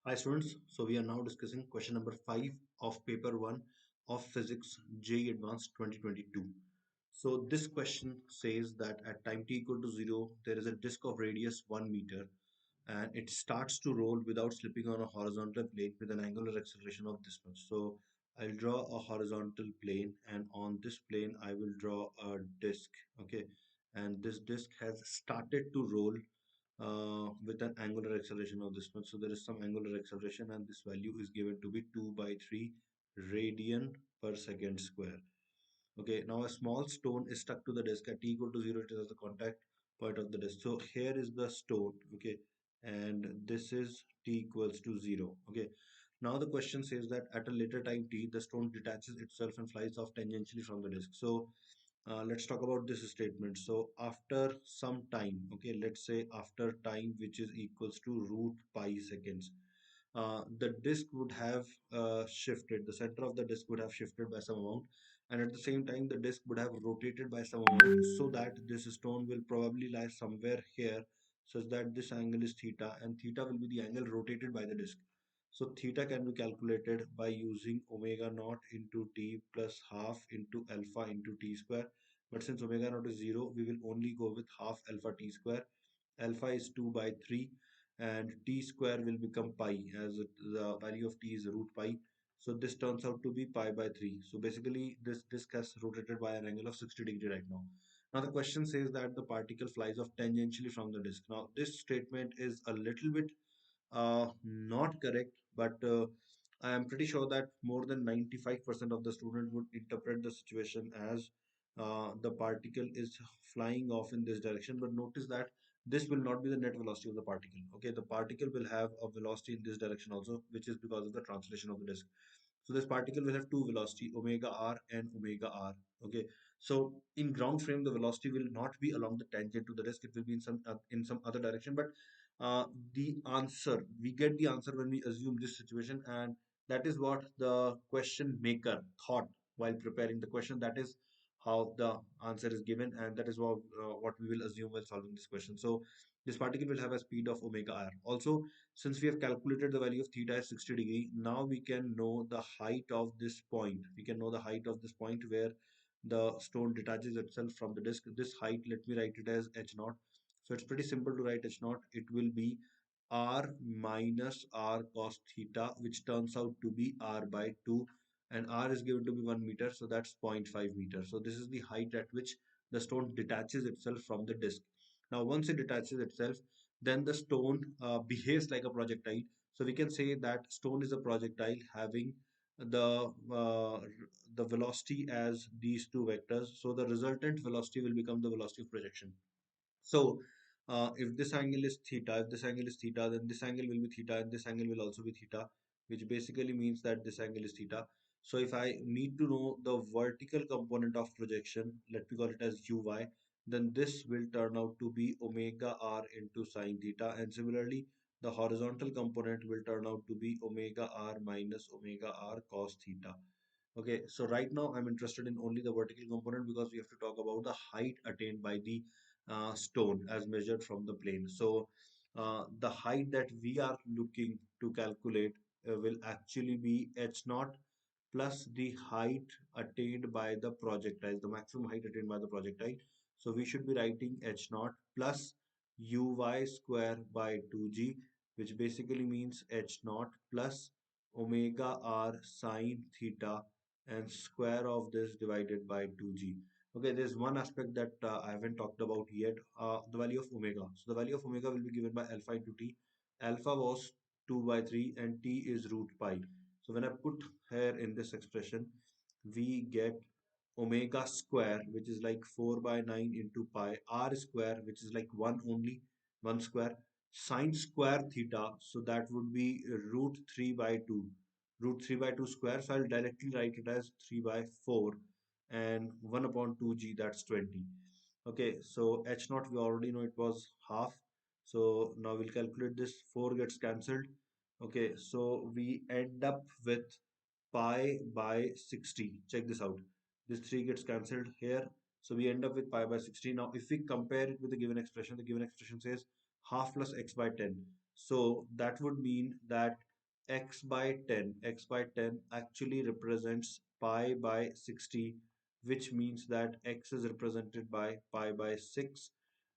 Hi students, so we are now discussing question number 5 of paper 1 of physics JEE Advanced 2022. So this question says that at time t equal to 0 there is a disk of radius 1 meter and it starts to roll without slipping on a horizontal plane with an angular acceleration of this much. So I'll draw a horizontal plane and on this plane I will draw a disk, okay, and this disk has started to roll with an angular acceleration of this much. So there is some angular acceleration and this value is given to be 2 by 3 radian per second square. Okay, now a small stone is stuck to the disk at t equal to 0. It is at the contact point of the disk. So here is the stone, okay, and this is t equals to 0. Okay, now the question says that at a later time t, the stone detaches itself and flies off tangentially from the disk. So let's talk about this statement. So after some time, okay, let's say after time which is equals to root pi seconds, the disk would have shifted, the center of the disk would have shifted by some amount, and at the same time the disk would have rotated by some amount, so that this stone will probably lie somewhere here, such that this angle is theta and theta will be the angle rotated by the disk. So theta can be calculated by using omega naught into t plus half into alpha into t square. But since omega naught is 0, we will only go with half alpha t square. Alpha is 2 by 3 and t square will become pi, as the value of t is root pi. So this turns out to be pi by 3. So basically this disk has rotated by an angle of 60 degree right now. Now the question says that the particle flies off tangentially from the disk. Now this statement is a little bit not correct, but I am pretty sure that more than 95% of the student would interpret the situation as the particle is flying off in this direction. But notice that this will not be the net velocity of the particle. Okay, the particle will have a velocity in this direction also, which is because of the translation of the disk. So this particle will have two velocity, omega r and omega r. Okay, so in ground frame, the velocity will not be along the tangent to the disk. It will be in some other direction. But the answer, we get the answer when we assume this situation, and that is what the question maker thought while preparing the question. That is how the answer is given, and that is what we will assume while solving this question. So this particle will have a speed of omega r. Also, since we have calculated the value of theta as 60 degree, now we can know the height of this point. We can know the height of this point where the stone detaches itself from the disk. This height, let me write it as h naught. So it's pretty simple to write h naught. It will be r minus r cos theta, which turns out to be r by 2, and r is given to be 1 meter, so that's 0.5 meters. So this is the height at which the stone detaches itself from the disk. Now once it detaches itself, then the stone behaves like a projectile. So we can say that stone is a projectile having the uh, the velocity as these two vectors. So the resultant velocity will become the velocity of projection. So if this angle is theta, then this angle will be theta, and this angle will also be theta, which basically means that this angle is theta. So if I need to know the vertical component of projection, let me call it as uy, then this will turn out to be omega r into sine theta, and similarly, the horizontal component will turn out to be omega r minus omega r cos theta. Okay, so right now I'm interested in only the vertical component because we have to talk about the height attained by the stone as measured from the plane. So the height that we are looking to calculate will actually be h naught plus the height attained by the projectile, the maximum height attained by the projectile. So we should be writing h naught plus uy square by 2g, which basically means h naught plus omega r sine theta and square of this divided by 2g. Okay, there's one aspect that I haven't talked about yet, the value of omega. So the value of omega will be given by alpha into t. Alpha was 2 by 3 and t is root pi. So when I put here in this expression, we get omega square, which is like 4 by 9 into pi, r square, which is like 1 only, 1 square, sine square theta, so that would be root 3 by 2, root 3 by 2 square. So I'll directly write it as 3 by 4 and 1 upon 2g, that's 20. Okay, so h naught we already know it was half. So now we'll calculate this. 4 gets cancelled. Okay, so we end up with pi by 60. Check this out. This 3 gets cancelled here. So we end up with pi by 60. Now if we compare it with the given expression says half plus x by 10. So that would mean that x by 10 actually represents pi by 60, which means that x is represented by pi by 6,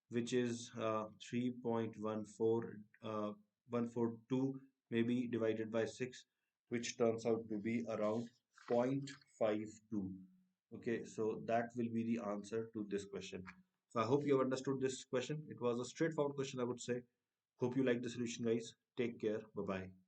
which is 3.14 142 maybe divided by 6, which turns out to be around 0.52. Okay, so that will be the answer to this question. So I hope you have understood this question. It was a straightforward question, I would say. Hope you like the solution, guys. Take care. Bye bye.